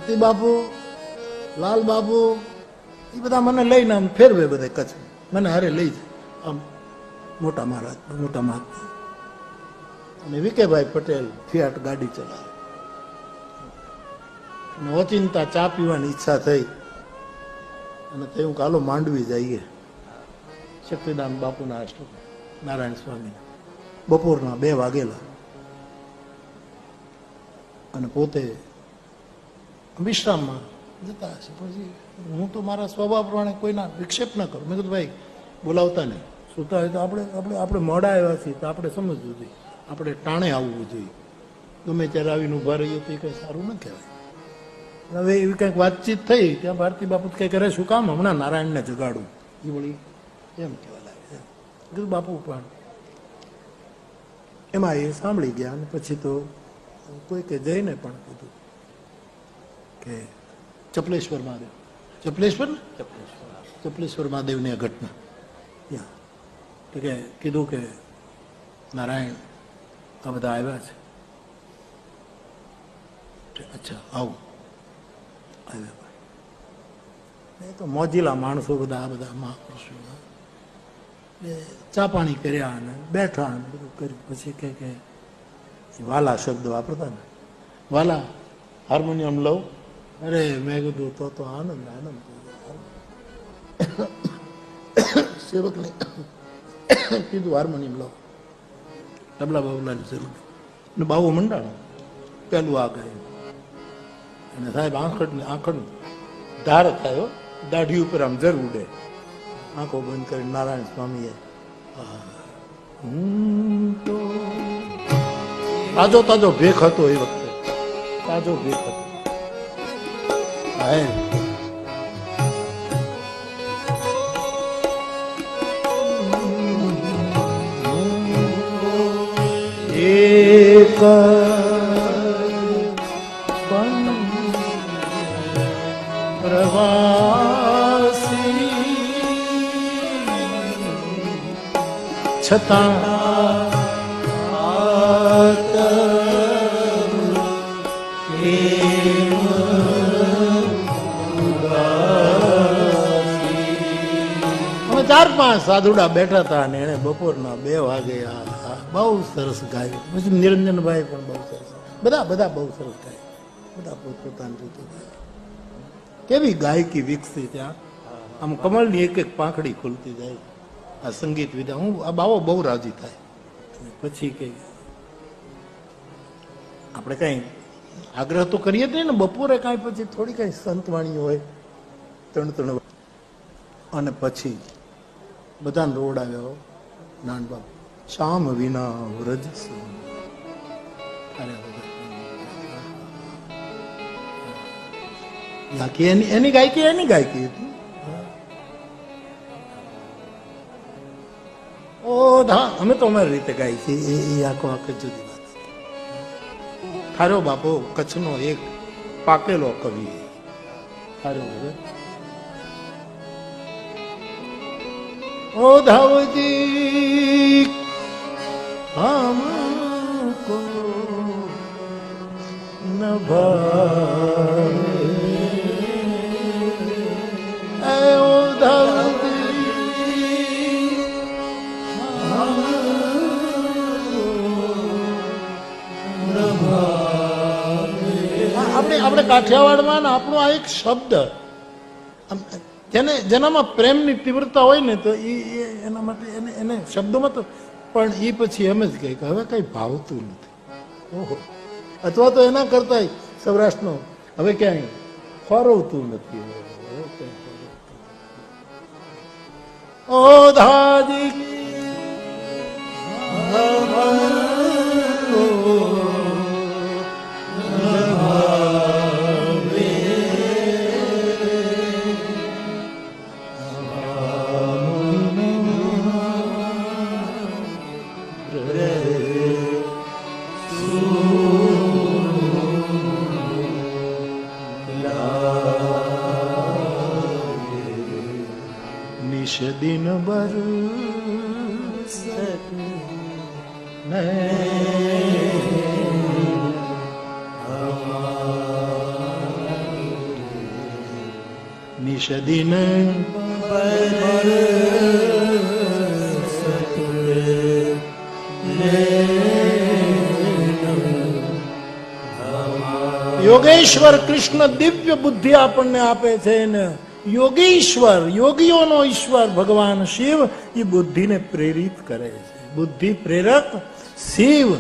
સતી બાપુ, લાલ બાપુ એ બધા મને લઈને આમ ફેરવે બધા કચ્છ, મને હારે લઈ જાય આમ મોટા મહારાજ, મોટા મહાત્મા. અને વિકેભાઈ પટેલ ફિયાટ ગાડી ચલાવે. અને ઓચિંતા ચા પીવાની ઈચ્છા થઈ અને થયું કાલો માંડવી જઈએ શક્તિદાન બાપુના આશ્રમ, નારાયણ સ્વામી. બપોરના 2 વાગેલા અને પોતે વિશ્રામમાં જતા હશે. પછી હું તો મારા સ્વભાવ પ્રમાણે કોઈના વિક્ષેપ ના કરું. મેં કીધું ભાઈ બોલાવતા નહીં, સુતા હોય તો આપણે મોડા આવ્યા છીએ તો આપણે સમજવું જોઈએ, આપણે ટાણે આવવું જોઈએ. ગમે ત્યારે આવીને ઊભા રહીએ તો એ કંઈ સારું ન કહેવાય. હવે એવી કંઈક વાતચીત થઈ ત્યાં ભારતી બાપુ કંઈ કરે, શું કામ હમણાં નારાયણને જગાડું, એ વળી એમ કહેવા લાગે. કીધું બાપુ પણ એમાં એ સાંભળી ગયા. અને પછી તો કોઈ કે જઈને પણ કીધું કે ચપલેશ્વર મહાદેવ, ચપલેશ્વર ને ચપલેશ્વર મહાદેવની આ ઘટના ત્યાં કે કીધું કે નારાયણ આ બધા આવ્યા છે. અચ્છા આવું આવ્યા. એ તો મોજીલા માણસો બધા, આ બધા મહાપુરુષો ચા પાણી કર્યા અને બેઠા અને બધું કર્યું. પછી કે વાલા શબ્દ વાપરતા ને, વાલા હાર્મોનિયમ લઉં. અરે મેં કીધું તો આનંદ આનંદ. સેવકને કીધું હાર્મોનિયમ લઉં, તબલા બાબુલાની જરૂર ને બાબુ મંડાણો પેલું આ ગાય. અને સાહેબ આંખડ ધાર થયો, દાઢી ઉપર આમ જર ઉડે. આંખો બંધ કરી નારાયણ સ્વામીએ તાજો ભેખ હતો એ વખતે, તાજો ભેખ હતો. એક પ્રવાસી છતાં અમે 4-5 સાધુડા બેઠા હતા અને એને બપોરના 2 વાગે બહુ સરસ ગાયું. પછી નિરંજનભાઈ પણ બહુ સરસ, બધા બહુ સરસ ગાય, બધા પોતપોતાની રીતે ગાય. કેવી ગાયકી વિકસી ત્યાં, આમ કમળની એક પાંખડી ખુલતી જાય આ સંગીત વિધા. હું આ બાવો બહુ રાજી થાય. પછી કે આપણે કઈ આગ્રહ તો કરીએ જ નહીં ને, બપોરે કાંઈ પછી થોડી કઈ સંતવાણી હોય 3 અને પછી બધાને રોડ આવ્યો નાનબાબુ શામ વિના વ્રજ એની ગાયકી હતી. ઓ હા, અમે તો અમારી રીતે ગાઈ છે એ આખો જુદી વાત. થારો બાપો કચ્છનો એક પાકેલો કવિ થારો. ઓ ધાવજી हमको न भाए ओ धरती આપણે કાઠિયાવાડમાં આપણો આ એક શબ્દ જેનામાં પ્રેમની તીવ્રતા હોય ને તો એના માટે એને શબ્દોમાં તો પણ એ પછી એમ જ કહે કે હવે કઈ ભાવતું નથી. ઓહો, અથવા તો એના કરતા સૌરાષ્ટ્રનો હવે ક્યાંય ખોરવતું નથી. ઓ ધાજી दिन भर ઔષધિન યોગેશ્વર કૃષ્ણ દિવ્ય બુદ્ધિ આપણને આપે છે ને યોગીશ્વર યોગીઓનો ઈશ્વર ભગવાન શિવ એ બુદ્ધિને પ્રેરિત કરે છે. બુદ્ધિ પ્રેરક શિવ